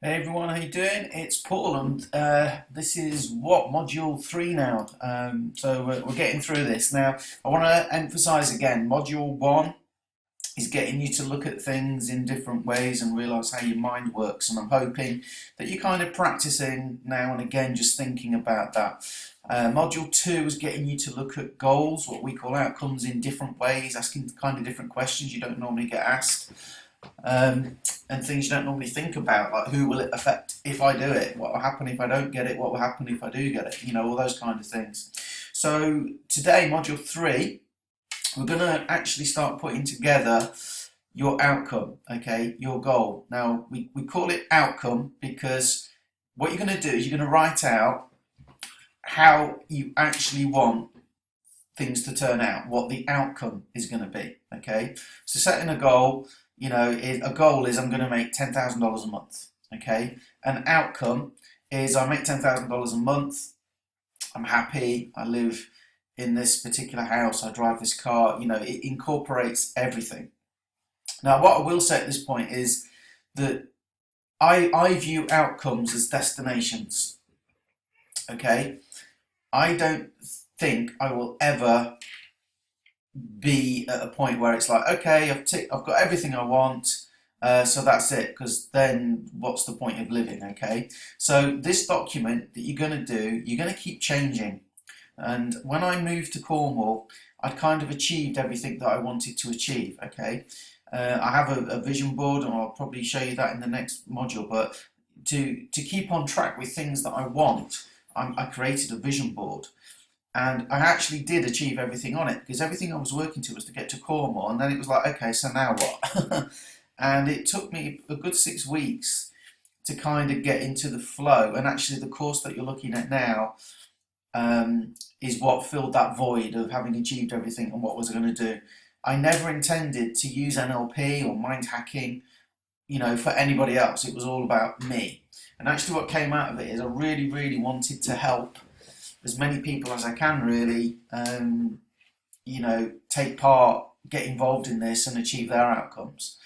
Hey everyone, how you doing? It's Paul, and this is module 3 now. We're getting through this now. I want to emphasize again, module 1 is getting you to look at things in different ways and realize how your mind works. And I'm hoping that you're kind of practicing now and again, just thinking about that. Module 2 is getting you to look at goals, what we call outcomes, in different ways, asking kind of different questions you don't normally get asked. And things you don't normally think about, like who will it affect if I do it? What will happen if I don't get it? What will happen if I do get it? All those kind of things. So today, module 3, we're going to actually start putting together your outcome, okay, your goal. Now, we call it outcome because what you're going to do is you're going to write out how you actually want things to turn out, what the outcome is going to be, okay? So setting a goal, a goal is I'm going to make $10,000 a month, okay? An outcome is I make $10,000 a month, I'm happy, I live in this particular house, I drive this car, it incorporates everything. Now, what I will say at this point is that I view outcomes as destinations, okay? I don't think I will ever be at a point where it's like, okay, I've got everything I want, so that's it, because then what's the point of living, okay? So this document that you're going to do, you're going to keep changing. And when I moved to Cornwall, I'd kind of achieved everything that I wanted to achieve, okay? I have a vision board, and I'll probably show you that in the next module, but to keep on track with things that I want, I created a vision board. And I actually did achieve everything on it, because everything I was working to was to get to Cornwall, and then it was like, okay, so now what? And it took me a good 6 weeks to kind of get into the flow, and actually the course that you're looking at now is what filled that void of having achieved everything and what was I going to do. I never intended to use NLP or mind hacking, for anybody else. It was all about me. And actually what came out of it is I really, really wanted to help as many people as I can, really, take part, get involved in this and achieve their outcomes.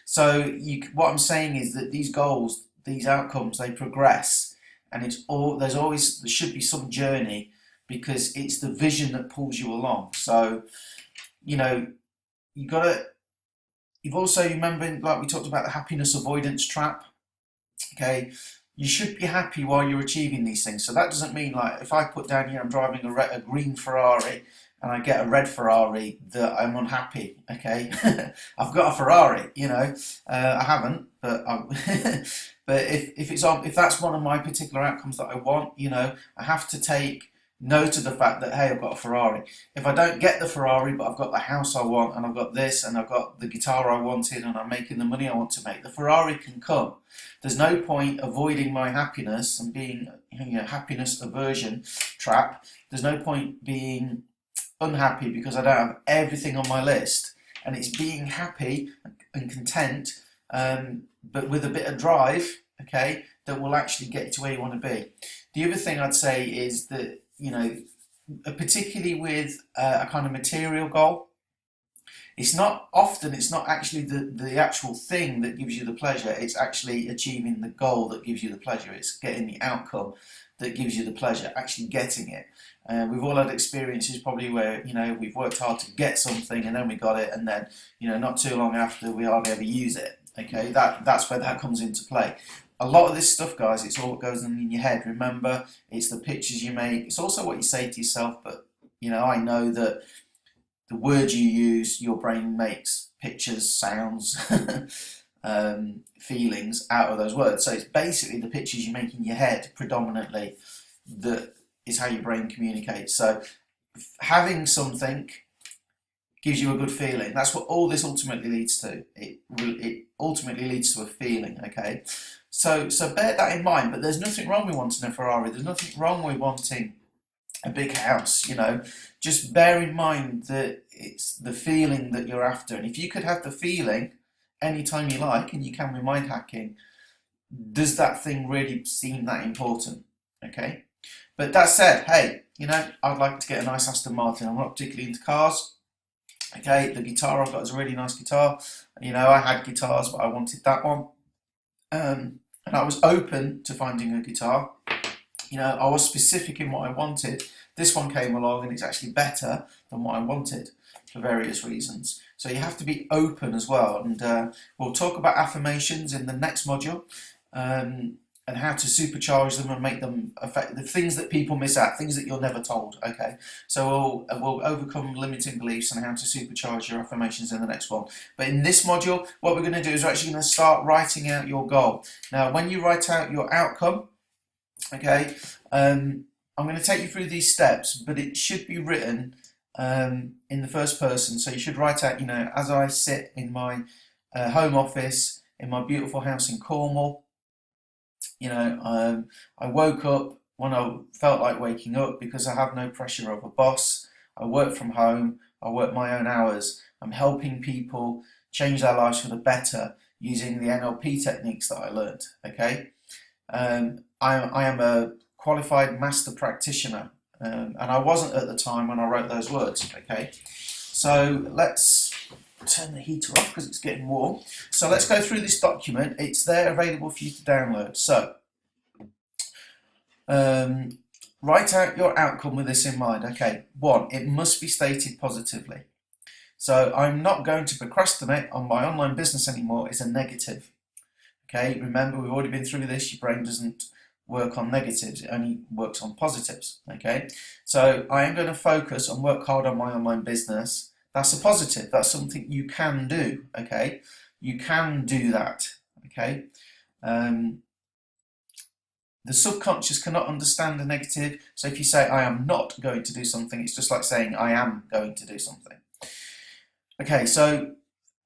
So what I'm saying is that these goals, these outcomes, they progress, and there should be some journey, because it's the vision that pulls you along. So, you've also, remember, like we talked about, the happiness avoidance trap, okay? You should be happy while you're achieving these things. So that doesn't mean, like, if I put down here I'm driving a green Ferrari and I get a red Ferrari, that I'm unhappy, okay? I've got a Ferrari, I haven't, but but if that's one of my particular outcomes that I want, I have to take note of the fact that, hey, I've got a Ferrari. If I don't get the Ferrari, but I've got the house I want, and I've got this, and I've got the guitar I wanted, and I'm making the money I want to make, the Ferrari can come. There's no point avoiding my happiness and being happiness aversion trap. There's no point being unhappy because I don't have everything on my list. And it's being happy and content, but with a bit of drive, okay, that will actually get you to where you want to be. The other thing I'd say is that, particularly with a kind of material goal, it's not actually the actual thing that gives you the pleasure. It's actually achieving the goal that gives you the pleasure. It's getting the outcome that gives you the pleasure, actually getting it. We've all had experiences probably where, we've worked hard to get something, and then we got it, and then, not too long after, we hardly ever use it. Okay, that's where that comes into play. A lot of this stuff, guys, it's all what goes on in your head. Remember, it's the pictures you make. It's also what you say to yourself. But, I know that the words you use, your brain makes pictures, sounds, feelings out of those words. So it's basically the pictures you make in your head predominantly that is how your brain communicates. So having something gives you a good feeling. That's what all this ultimately leads to. It ultimately leads to a feeling, okay? So bear that in mind, but there's nothing wrong with wanting a Ferrari. There's nothing wrong with wanting a big house, Just bear in mind that it's the feeling that you're after. And if you could have the feeling anytime you like, and you can with mind hacking, does that thing really seem that important, okay? But that said, hey, I'd like to get a nice Aston Martin. I'm not particularly into cars. Okay, the guitar I've got is a really nice guitar. I had guitars, but I wanted that one. and I was open to finding a guitar. I was specific in what I wanted. This one came along and it's actually better than what I wanted for various reasons. So you have to be open as well. And we'll talk about affirmations in the next module, and how to supercharge them and make them effective. Things that people miss out, things that you're never told. Okay, so we'll overcome limiting beliefs and how to supercharge your affirmations in the next one. But in this module, what we're going to do is we're actually going to start writing out your goal. Now, when you write out your outcome, okay, I'm going to take you through these steps, but it should be written in the first person. So you should write out, as I sit in my home office in my beautiful house in Cornwall. I woke up when I felt like waking up because I have no pressure of a boss. I work from home. I work my own hours. I'm helping people change their lives for the better using the NLP techniques that I learned. Okay, I am a qualified master practitioner, and I wasn't at the time when I wrote those words. Okay, so let's turn the heater off because it's getting warm. So let's go through this document. It's there available for you to download. So write out your outcome with this in mind. Okay, 1, it must be stated positively. So I'm not going to procrastinate on my online business anymore is a negative. Okay, remember we've already been through this. Your brain doesn't work on negatives, it only works on positives. Okay, so I am going to focus and work hard on my online business. That's a positive. That's something you can do. Okay, you can do that. Okay, the subconscious cannot understand a negative. So if you say I am not going to do something, it's just like saying I am going to do something. Okay, so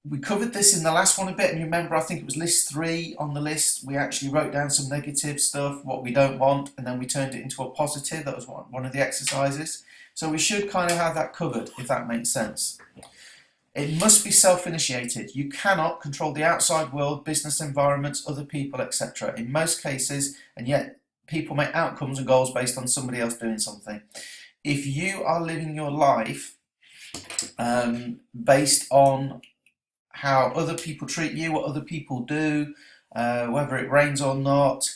we covered this in the last one a bit, and you remember I think it was list 3 on the list. We actually wrote down some negative stuff, what we don't want, and then we turned it into a positive. That was one of the exercises. So we should kind of have that covered, if that makes sense. It must be self-initiated. You cannot control the outside world, business environments, other people, etc. in most cases, and yet people make outcomes and goals based on somebody else doing something. If you are living your life based on how other people treat you, what other people do, whether it rains or not,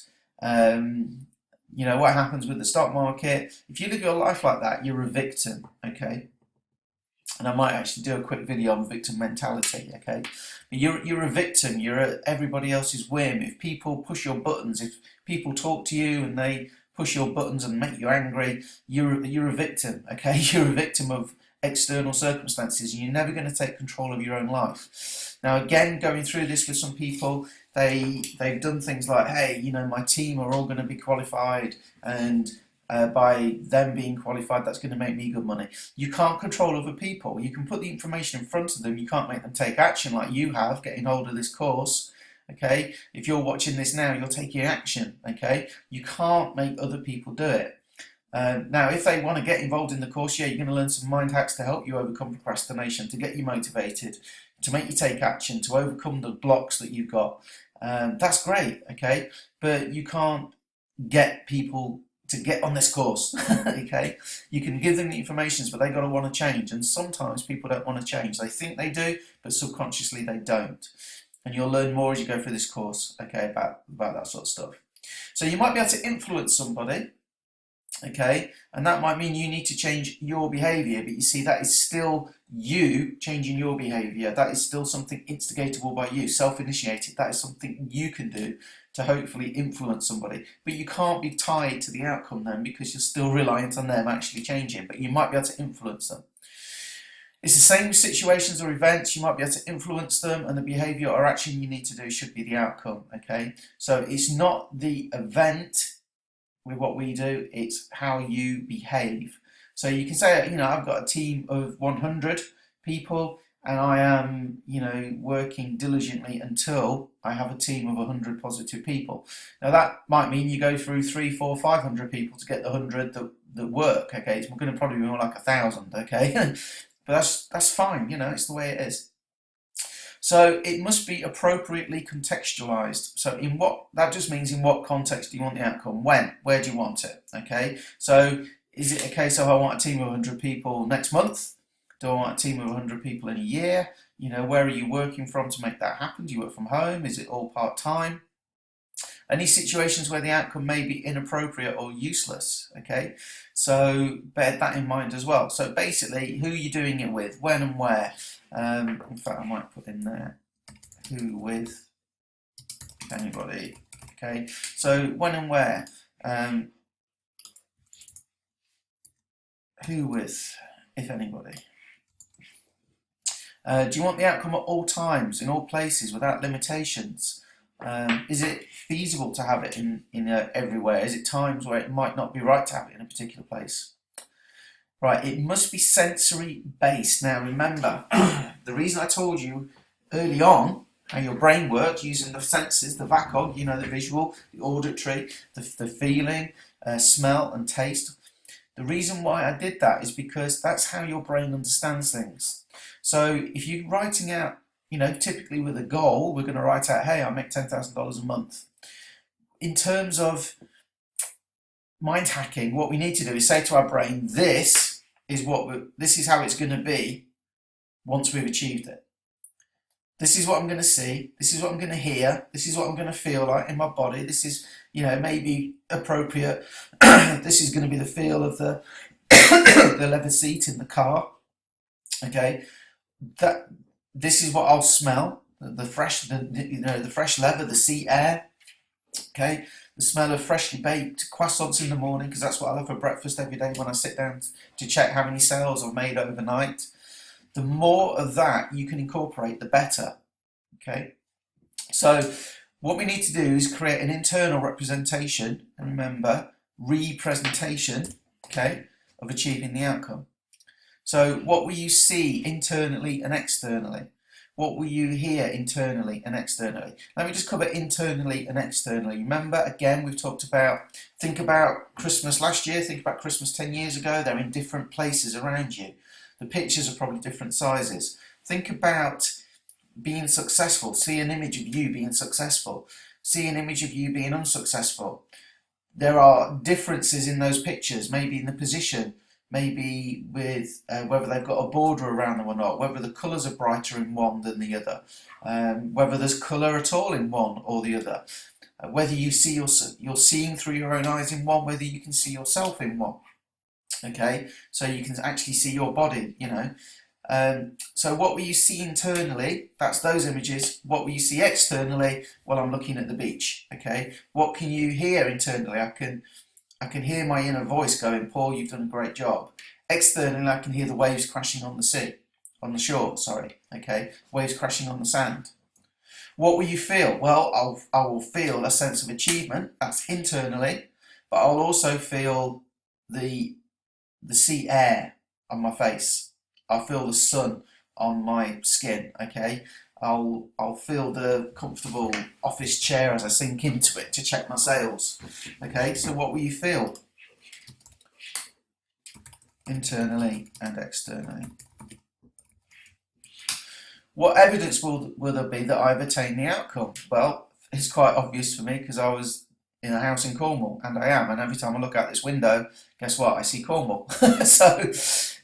what happens with the stock market. If you live your life like that, you're a victim, okay? And I might actually do a quick video on victim mentality, okay? But you're a victim, you're at everybody else's whim. If people push your buttons, if people talk to you and they push your buttons and make you angry, you're a victim, okay? You're a victim of external circumstances, and you're never going to take control of your own life. Now again, going through this with some people, they've done things like, hey, my team are all going to be qualified, and by them being qualified, that's going to make me good money. You can't control other people. You can put the information in front of them. You can't make them take action like you have, getting hold of this course. Okay, if you're watching this now, you're taking action. Okay, you can't make other people do it. Now, if they want to get involved in the course, yeah, you're going to learn some mind hacks to help you overcome procrastination, to get you motivated, to make you take action, to overcome the blocks that you've got. That's great, okay? But you can't get people to get on this course, okay? You can give them the information, but they've got to want to change. And sometimes people don't want to change. They think they do, but subconsciously they don't. And you'll learn more as you go through this course, okay, about that sort of stuff. So you might be able to influence somebody, okay, and that might mean you need to change your behaviour, but you see, that is still you changing your behaviour. That is still something instigatable by you, self-initiated. That is something you can do to hopefully influence somebody, but you can't be tied to the outcome then, because you're still reliant on them actually changing, but you might be able to influence them. It's the same with situations or events. You might be able to influence them, and the behaviour or action you need to do should be the outcome, okay? So it's not the event with what we do, it's how you behave. So you can say, I've got a team of 100 people, and I am, working diligently until I have a team of 100 positive people. Now that might mean you go through 300, 400, 500 people to get the 100 that work, okay? It's going to probably be more like 1,000, okay? But that's fine, it's the way it is. So it must be appropriately contextualized. So that just means in what context do you want the outcome? When? Where do you want it? Okay. So is it a case of I want a team of 100 people next month? Do I want a team of 100 people in a year? Where are you working from to make that happen? Do you work from home? Is it all part-time? Any situations where the outcome may be inappropriate or useless, okay? So bear that in mind as well. So basically, who you're doing it with, when and where. In fact, I might put in there, who with anybody, okay? So when and where. Who with, if anybody. Do you want the outcome at all times, in all places, without limitations? Is it feasible to have it in everywhere? Is it times where it might not be right to have it in a particular place? Right, it must be sensory based. Now remember, the reason I told you early on how your brain works using the senses, the VACOG, you know, the visual, the auditory, the feeling, smell and taste. The reason why I did that is because that's how your brain understands things. So if you're writing out, you know, typically with a goal, we're going to write out, hey, I make $10,000 a month. In terms of mind hacking, what we need to do is say to our brain, this is how it's going to be once we've achieved it. This is what I'm going to see. This is what I'm going to hear. This is what I'm going to feel like in my body. This is, you know, maybe appropriate. This is going to be the feel of the the leather seat in the car. Okay, this is what I'll smell. The fresh leather, the sea air. Okay, the smell of freshly baked croissants in the morning, because that's what I have for breakfast every day when I sit down to check how many sales I've made overnight. The more of that you can incorporate, the better. Okay, so what we need to do is create an internal representation, and remember, representation, okay, of achieving the outcome. So what will you see internally and externally? What will you hear internally and externally? Let me just cover internally and externally. Remember, again, we've talked about, think about Christmas last year, think about Christmas 10 years ago. They're in different places around you. The pictures are probably different sizes. Think about being successful. See an image of you being successful. See an image of you being unsuccessful. There are differences in those pictures, maybe in the position, maybe with whether they've got a border around them or not, whether the colours are brighter in one than the other, whether there's colour at all in one or the other, whether you see you're seeing through your own eyes in one, whether you can see yourself in one. Okay, so you can actually see your body, you know. So what will you see internally? That's those images. What will you see externally? Well, I'm looking at the beach. Okay, what can you hear internally? I can hear my inner voice going, Paul, you've done a great job. Externally, I can hear the waves crashing on the shore, sorry. Okay, waves crashing on the sand. What will you feel? Well, I will feel a sense of achievement. That's internally, but I'll also feel the sea air on my face. I'll feel the sun on my skin, okay? I'll feel the comfortable office chair as I sink into it to check my sales. Okay, so what will you feel? Internally and externally. What evidence will there be that I've attained the outcome? Well, it's quite obvious for me because I was in a house in Cornwall, and I am, and every time I look out this window, guess what? I see Cornwall.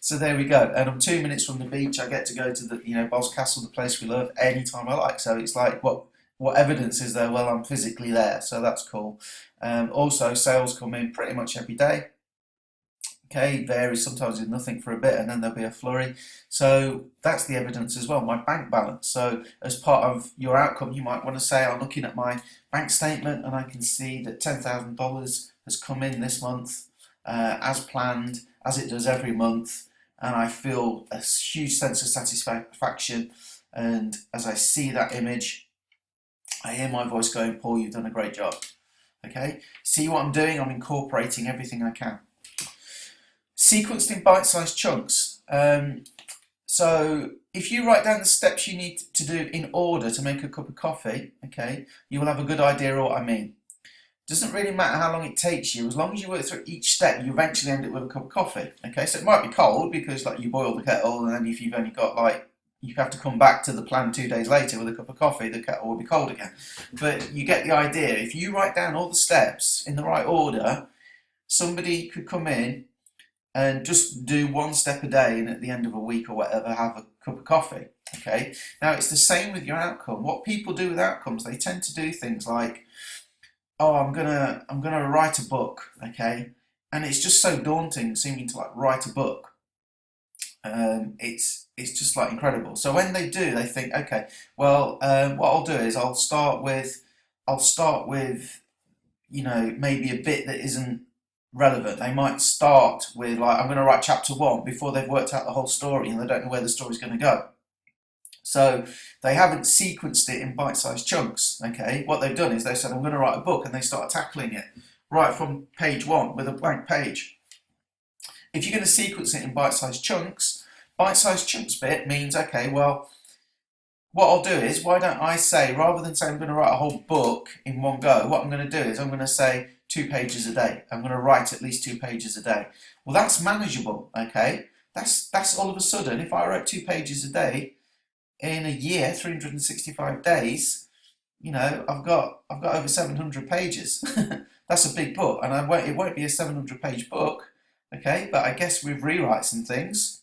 So there we go. And I'm 2 minutes from the beach. I get to go to the, you know, Boscastle, the place we love, anytime I like. So it's like, what evidence is there? Well, I'm physically there, so that's cool. Also, sales come in pretty much every day. Okay, varies sometimes with nothing for a bit, and then there'll be a flurry. So that's the evidence as well, my bank balance. So as part of your outcome, you might want to say, I'm looking at my bank statement and I can see that $10,000 has come in this month as planned, as it does every month, and I feel a huge sense of satisfaction. And as I see that image, I hear my voice going, Paul, you've done a great job. Okay, see what I'm doing? I'm incorporating everything I can. Sequenced in bite-sized chunks. So if you write down the steps you need to do in order to make a cup of coffee, okay, you will have a good idea of what I mean. Doesn't really matter how long it takes you, as long as you work through each step, you eventually end up with a cup of coffee. Okay, so it might be cold because like you boil the kettle, and then if you've only got like, you have to come back to the plan 2 days later with a cup of coffee, the kettle will be cold again. But you get the idea. If you write down all the steps in the right order, somebody could come in and just do one step a day, and at the end of a week or whatever, have a cup of coffee. Okay. Now it's the same with your outcome. What people do with outcomes, they tend to do things like, oh, I'm gonna write a book, okay, and it's just so daunting seeming to like write a book. It's just like incredible. So when they do, they think, okay, well, what I'll do is I'll start with maybe a bit that isn't relevant. They might start with like, I'm going to write chapter one before they've worked out the whole story and they don't know where the story's going to go. So they haven't sequenced it in bite-sized chunks. Okay, what they've done is they said, I'm going to write a book, and they start tackling it right from page one with a blank page. If you're going to sequence it in bite-sized chunks bit means, okay, well, what I'll do is, why don't I say, rather than say I'm going to write a whole book in one go, what I'm going to do is I'm going to say 2 pages a day. I'm going to write at least 2 pages a day. Well, that's manageable, okay? That's all of a sudden, if I wrote 2 pages a day in a year, 365 days, I've got over 700 pages. That's a big book, and it won't be a 700-page book, okay? But I guess with rewrites and things,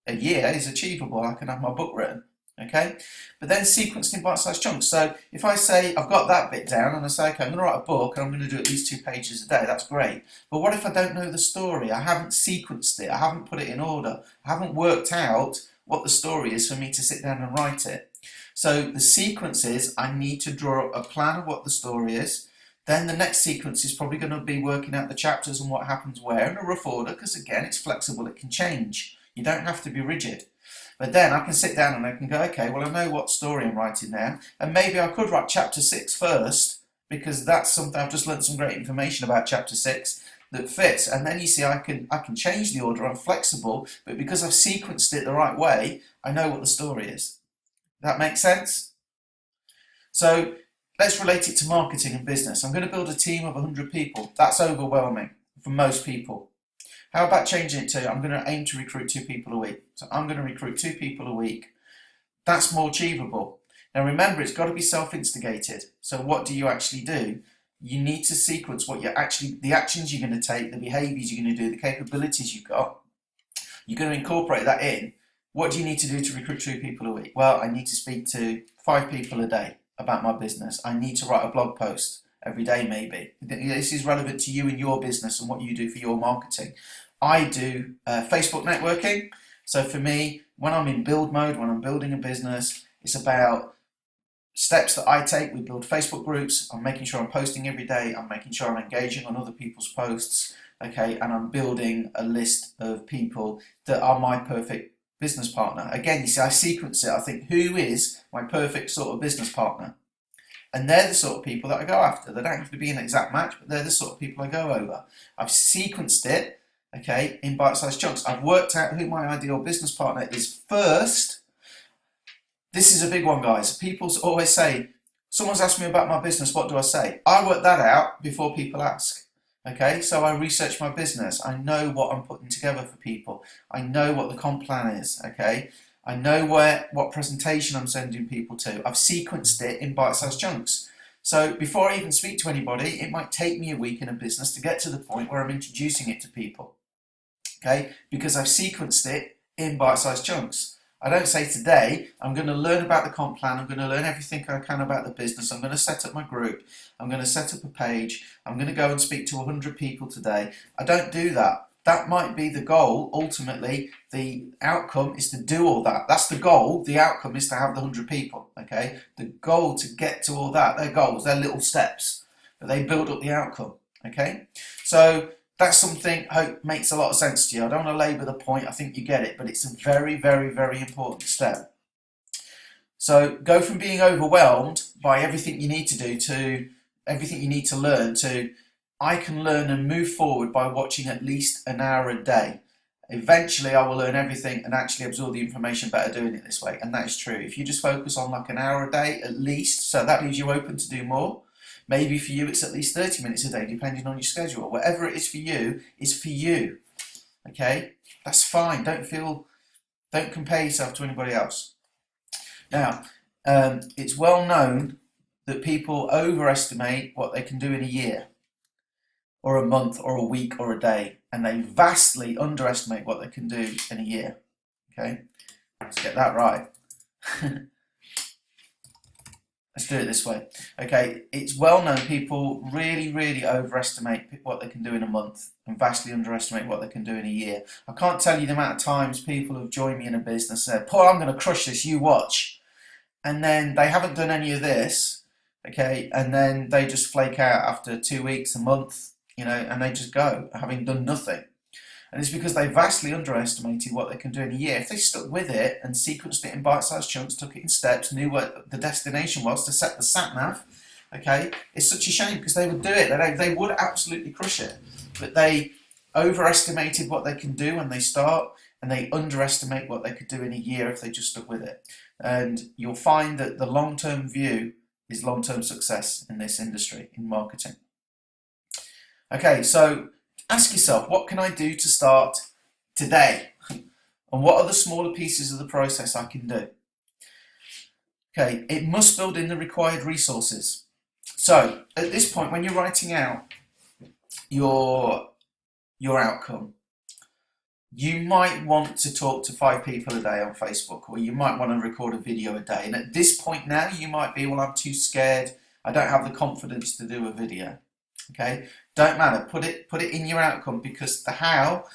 a year is achievable. I can have my book written. Okay, but then sequenced in bite-sized chunks. So if I say I've got that bit down and I say, okay, I'm going to write a book and I'm going to do at least 2 pages a day, that's great. But what if I don't know the story? I haven't sequenced it, I haven't put it in order, I haven't worked out what the story is for me to sit down and write it. So the sequence is, I need to draw a plan of what the story is. Then the next sequence is probably going to be working out the chapters and what happens where in a rough order, because again, it's flexible, it can change. You don't have to be rigid. But then I can sit down and I can go, okay, well, I know what story I'm writing now, and maybe I could write chapter 6 first, because that's something I've just learned some great information about chapter 6 that fits. And then you see, I can change the order. I'm flexible, but because I've sequenced it the right way, I know what the story is. That makes sense? So let's relate it to marketing and business. I'm going to build a team of 100 people. That's overwhelming for most people. How about changing it to, I'm going to aim to recruit 2 people a week. So I'm going to recruit 2 people a week. That's more achievable. Now remember, it's got to be self-instigated. So what do you actually do? You need to sequence what the actions you're going to take, the behaviours you're going to do, the capabilities you've got. You're going to incorporate that in. What do you need to do to recruit 2 people a week? Well, I need to speak to 5 people a day about my business. I need to write a blog post every day, maybe. This is relevant to you and your business and what you do for your marketing. I do Facebook networking. So for me, when I'm in build mode, when I'm building a business, it's about steps that I take. We build Facebook groups. I'm making sure I'm posting every day. I'm making sure I'm engaging on other people's posts. Okay, and I'm building a list of people that are my perfect business partner. Again, you see, I sequence it. I think, who is my perfect sort of business partner? And they're the sort of people that I go after. They don't have to be an exact match, but they're the sort of people I go over. I've sequenced it, okay, in bite-sized chunks. I've worked out who my ideal business partner is first. This is a big one, guys. People always say, someone's asked me about my business, what do I say? I work that out before people ask. Okay, so I research my business. I know what I'm putting together for people. I know what the comp plan is, okay? I know what presentation I'm sending people to. I've sequenced it in bite-sized chunks. So before I even speak to anybody, it might take me a week in a business to get to the point where I'm introducing it to people, okay? Because I've sequenced it in bite-sized chunks. I don't say today, I'm going to learn about the comp plan, I'm going to learn everything I can about the business, I'm going to set up my group, I'm going to set up a page, I'm going to go and speak to 100 people today. I don't do that. That might be the goal. Ultimately, the outcome is to do all that. That's the goal. The outcome is to have the 100 people, okay? The goal to get to all that, they're goals, they're little steps, but they build up the outcome, okay? So that's something I hope makes a lot of sense to you. I don't want to labour the point, I think you get it, but it's a very, very, very important step. So go from being overwhelmed by everything you need to do to everything you need to learn to, I can learn and move forward by watching at least an hour a day. Eventually I will learn everything and actually absorb the information better doing it this way, and that is true. If you just focus on like an hour a day at least, so that leaves you open to do more. Maybe for you it's at least 30 minutes a day, depending on your schedule. Whatever it is for you, okay? That's fine. Don't compare yourself to anybody else. Now, it's well known that people overestimate what they can do in a year, or a month, or a week, or a day, and they vastly underestimate what they can do in a year. Okay, let's get that right. Let's do it this way. Okay, it's well known people really overestimate what they can do in a month and vastly underestimate what they can do in a year. I can't tell you the amount of times people have joined me in a business and said, Paul, I'm going to crush this, you watch. And then they haven't done any of this, okay, and then they just flake out after 2 weeks, a month, and they just go, having done nothing. And it's because they vastly underestimated what they can do in a year. If they stuck with it and sequenced it in bite-sized chunks, took it in steps, knew what the destination was to set the sat-nav, okay, it's such a shame because they would do it. They would absolutely crush it. But they overestimated what they can do when they start, and they underestimate what they could do in a year if they just stuck with it. And you'll find that the long-term view is long-term success in this industry, in marketing. Okay, so ask yourself, what can I do to start today? And what are the smaller pieces of the process I can do? Okay, it must build in the required resources. So at this point, when you're writing out your outcome, you might want to talk to 5 people a day on Facebook, or you might want to record a video a day. And at this point now, you might be, well, I'm too scared. I don't have the confidence to do a video. Okay, don't matter. Put it in your outcome, because the how,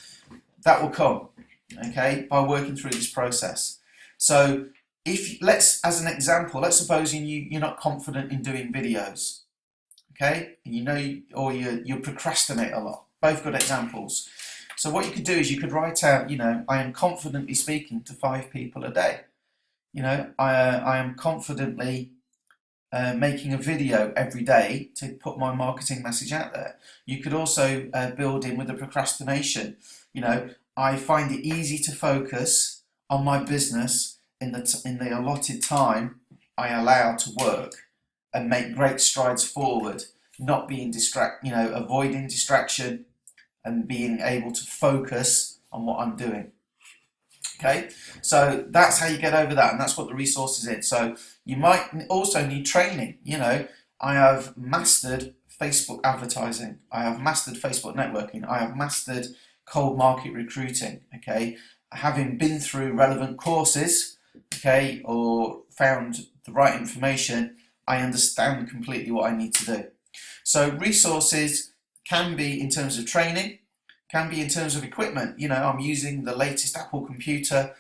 that will come. Okay, by working through this process. So as an example, let's suppose you're not confident in doing videos. Okay, or you procrastinate a lot. Both good examples. So what you could do is you could write out, I am confidently speaking to 5 people a day. I am confidently making a video every day to put my marketing message out there. You could also build in with the procrastination. I find it easy to focus on my business in the allotted time I allow to work and make great strides forward, not being avoiding distraction and being able to focus on what I'm doing. Okay, so that's how you get over that, and that's what the resource is in. So you might also need training. I have mastered Facebook advertising. I have mastered Facebook networking. I have mastered cold market recruiting. Okay, having been through relevant courses, okay, or found the right information, I understand completely what I need to do. So resources can be in terms of training, can be in terms of equipment. I'm using the latest Apple computer,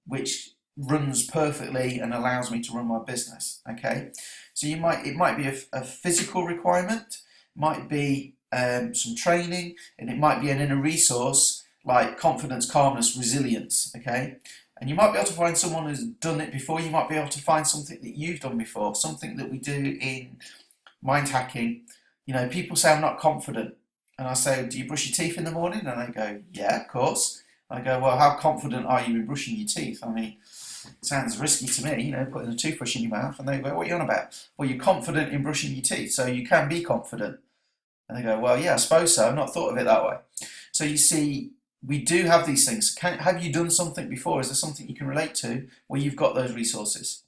which runs perfectly and allows me to run my business. Okay, so it might be a physical requirement, might be some training, and it might be an inner resource like confidence, calmness, resilience. Okay, and you might be able to find someone who's done it before. You might be able to find something that you've done before, something that we do in mind hacking. People say I'm not confident, and I say, do you brush your teeth in the morning? And they go, yeah, of course. I go, well, how confident are you in brushing your teeth? I mean, it sounds risky to me, putting a toothbrush in your mouth. And they go, what are you on about? Well, you're confident in brushing your teeth, so you can be confident. And they go, well, yeah, I suppose so. I've not thought of it that way. So you see, we do have these things. Have you done something before? Is there something you can relate to where you've got those resources?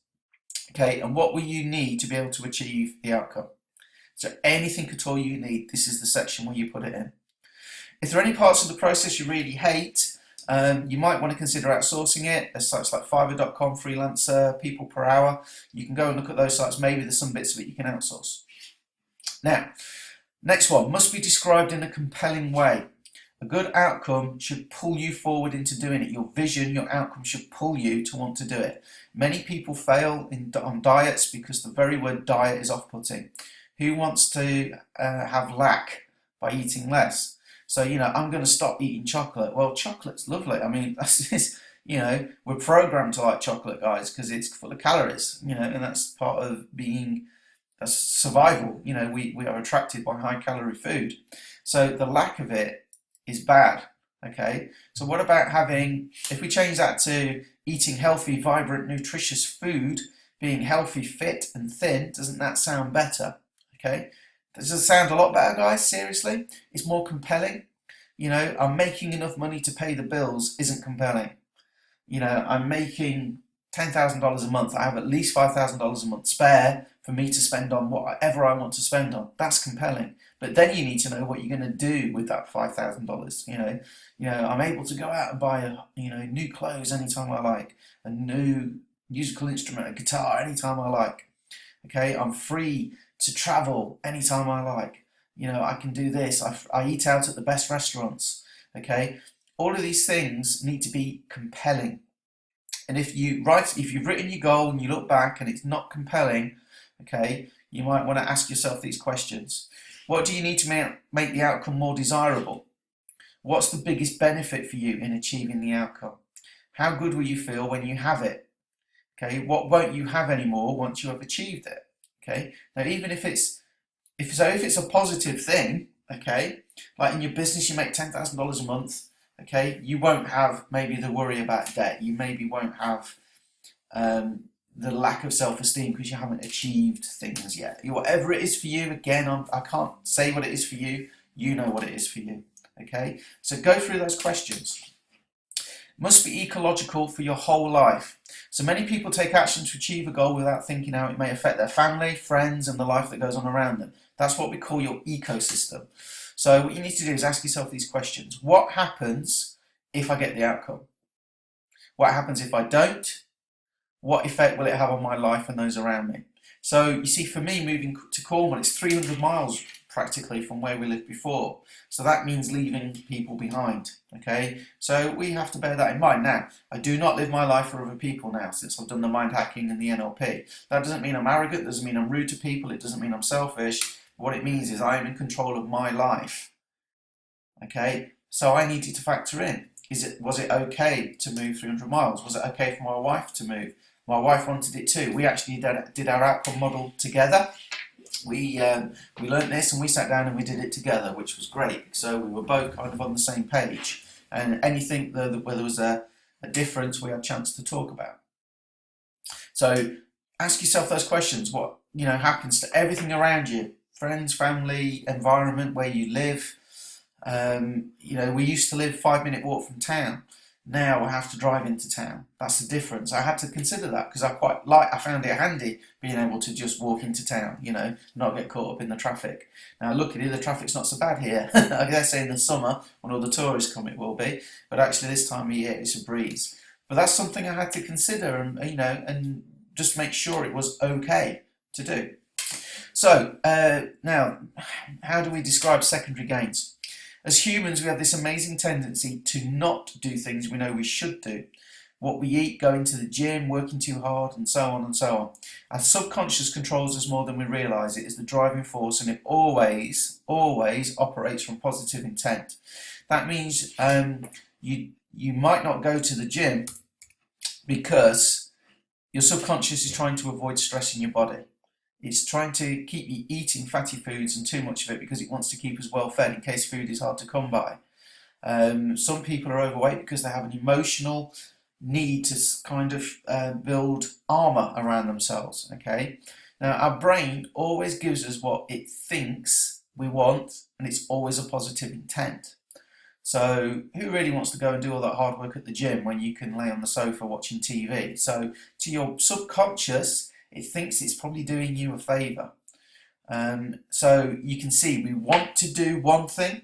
Okay, and what will you need to be able to achieve the outcome? So anything at all you need, this is the section where you put it in. If there are any parts of the process you really hate, you might want to consider outsourcing it. There's sites like Fiverr.com, Freelancer, People Per Hour. You can go and look at those sites. Maybe there's some bits of it you can outsource. Now, next one, must be described in a compelling way. A good outcome should pull you forward into doing it. Your vision, your outcome should pull you to want to do it. Many people fail on diets because the very word diet is off-putting. Who wants to have lack by eating less? So, I'm going to stop eating chocolate. Well, chocolate's lovely. I mean, we're programmed to like chocolate, guys, because it's full of calories, and that's part of that's survival. We are attracted by high calorie food. So the lack of it is bad. Okay. So what about if we change that to eating healthy, vibrant, nutritious food, being healthy, fit and thin, doesn't that sound better? Okay, does it sound a lot better, guys? Seriously, it's more compelling. I'm making enough money to pay the bills isn't compelling. I'm making $10,000 a month. I have at least $5,000 a month spare for me to spend on whatever I want to spend on. That's compelling. But then you need to know what you're going to do with that $5,000. I'm able to go out and buy new clothes anytime I like, a new musical instrument, a guitar anytime I like. Okay, I'm free to travel anytime I like. You know, I can do this. I eat out at the best restaurants. Okay, all of these things need to be compelling. And if you've written your goal and you look back and it's not compelling, okay, you might want to ask yourself these questions. What do you need to make the outcome more desirable? What's the biggest benefit for you in achieving the outcome? How good will you feel when you have it? Okay, what won't you have anymore once you have achieved it? Okay, now even if it's a positive thing, okay, like in your business you make $10,000 a month, okay, you won't have maybe the worry about debt. You maybe won't have the lack of self-esteem because you haven't achieved things yet. Whatever it is for you, again, I can't say what it is for you. You know what it is for you. Okay, so go through those questions. Must be ecological for your whole life. So many people take action to achieve a goal without thinking how it may affect their family, friends, and the life that goes on around them. That's what we call your ecosystem. So what you need to do is ask yourself these questions. What happens if I get the outcome? What happens if I don't? What effect will it have on my life and those around me? So you see, for me, moving to Cornwall, it's 300 miles practically from where we lived before. So that means leaving people behind, okay? So we have to bear that in mind. Now, I do not live my life for other people now since I've done the mind hacking and the NLP. That doesn't mean I'm arrogant, doesn't mean I'm rude to people, it doesn't mean I'm selfish. What it means is I am in control of my life, okay? So I needed to factor in, was it okay to move 300 miles? Was it okay for my wife to move? My wife wanted it too. We actually did our outcome model together. We learnt this and we sat down and we did it together, which was great. So we were both kind of on the same page. And anything where there was a difference, we had a chance to talk about. So ask yourself those questions. What happens to everything around you? Friends, family, environment, where you live. We used to live 5-minute walk from town. Now I have to drive into town. That's the difference. I had to consider that because I found it handy being able to just walk into town, not get caught up in the traffic. Now luckily the traffic's not so bad here. I guess in the summer when all the tourists come it will be, but actually this time of year it's a breeze. But that's something I had to consider and just make sure it was okay to do. So now, how do we describe secondary gains? As humans, we have this amazing tendency to not do things we know we should do. What we eat, going to the gym, working too hard, and so on and so on. Our subconscious controls us more than we realise. It is the driving force, and it always operates from positive intent. That means you might not go to the gym because your subconscious is trying to avoid stressing your body. It's trying to keep you eating fatty foods and too much of it because it wants to keep us well fed in case food is hard to come by. Some people are overweight because they have an emotional need to kind of build armour around themselves. Okay. Now our brain always gives us what it thinks we want, and it's always a positive intent. So who really wants to go and do all that hard work at the gym when you can lay on the sofa watching TV? So to your subconscious, it thinks it's probably doing you a favour. So you can see we want to do one thing,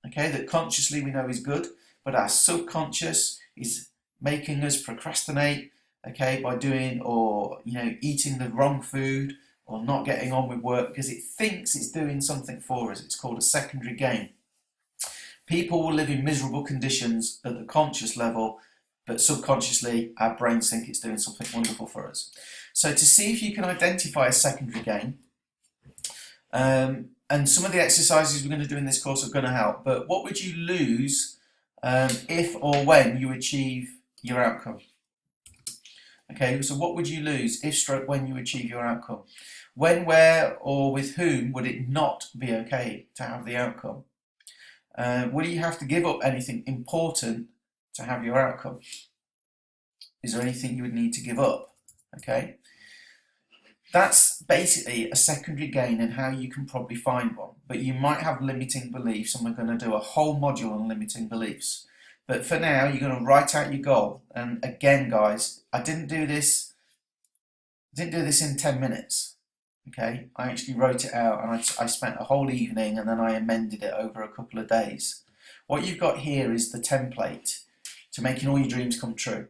okay, that consciously we know is good, but our subconscious is making us procrastinate, okay, by doing or eating the wrong food or not getting on with work because it thinks it's doing something for us. It's called a secondary gain. People will live in miserable conditions at the conscious level, but subconsciously our brains think it's doing something wonderful for us. So to see if you can identify a secondary gain, and some of the exercises we're going to do in this course are going to help, but what would you lose if or when you achieve your outcome? Okay, so what would you lose if when you achieve your outcome? When, where, or with whom would it not be okay to have the outcome? Will you have to give up anything important to have your outcome? Is there anything you would need to give up? Okay, that's basically a secondary gain and how you can probably find one. But you might have limiting beliefs, and we're going to do a whole module on limiting beliefs. But for now, you're going to write out your goal. And again, guys, I didn't do this in 10 minutes. Okay, I actually wrote it out and I spent a whole evening and then I amended it over a couple of days. What you've got here is the template to making all your dreams come true.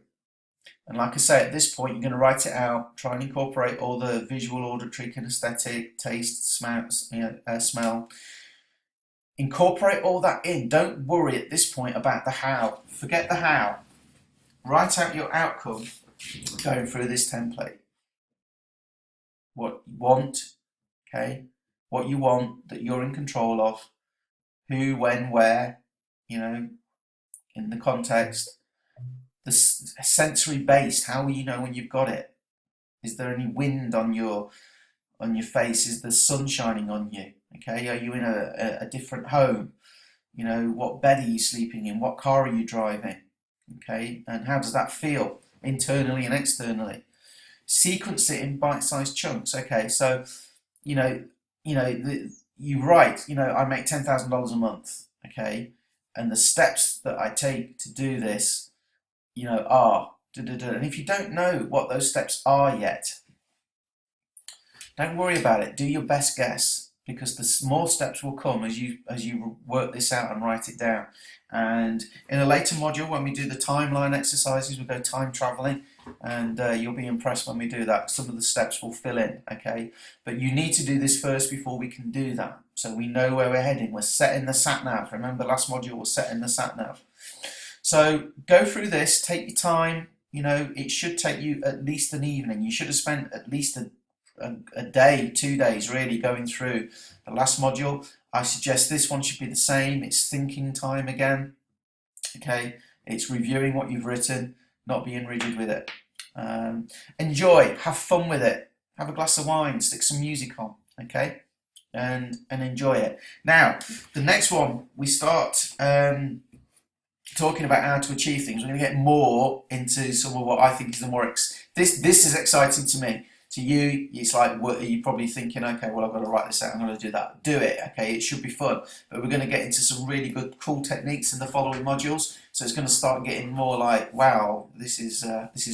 And like I say, at this point, you're going to write it out, try and incorporate all the visual, auditory, kinesthetic, taste, smell. Incorporate all that in. Don't worry at this point about the how. Forget the how. Write out your outcome going through this template. What you want, okay? What you want that you're in control of. Who, when, where, you know, in the context. The sensory based, how will you know when you've got it? Is there any wind on your face? Is the sun shining on you? Okay, are you in a different home? You know, what bed are you sleeping in? What car are you driving? Okay, and how does that feel internally and externally? Sequence it in bite-sized chunks. Okay, so you know, you write. You know, I make $10,000 a month. Okay, and the steps that I take to do this, you know, are and if you don't know what those steps are yet, don't worry about it. Do your best guess, because the more steps will come as you work this out and write it down. And in a later module, when we do the timeline exercises, we go time traveling, and you'll be impressed when we do that. Some of the steps will fill in, okay? But you need to do this first before we can do that, so we know where we're heading. We're setting the sat nav. Remember, last module was setting the sat nav. So go through this, take your time. You know, it should take you at least an evening. You should have spent at least a day, 2 days really going through the last module. I suggest this one should be the same. It's thinking time again. Okay, it's reviewing what you've written, not being rigid with it. Enjoy, have fun with it. Have a glass of wine, stick some music on, okay, and enjoy it. Now, the next one, we start talking about how to achieve things. We're going to get more into some of what I think is the more this is exciting to me. To you, it's like, what, you're probably thinking, okay, well, I've got to write this out, I'm going to do that. Do it, okay, it should be fun. But we're going to get into some really good, cool techniques in the following modules. So it's going to start getting more like, wow, this is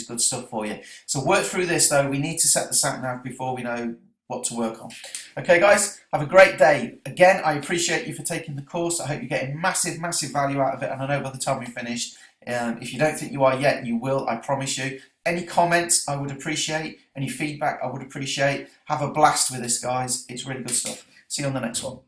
good stuff for you. So work through this though. We need to set the sat nav before we know what to work on. Okay, guys, have a great day. Again, I appreciate you for taking the course. I hope you're getting massive, massive value out of it. And I know by the time we finish, if you don't think you are yet, you will, I promise you. Any comments I would appreciate. Any feedback I would appreciate. Have a blast with this, guys. It's really good stuff. See you on the next one.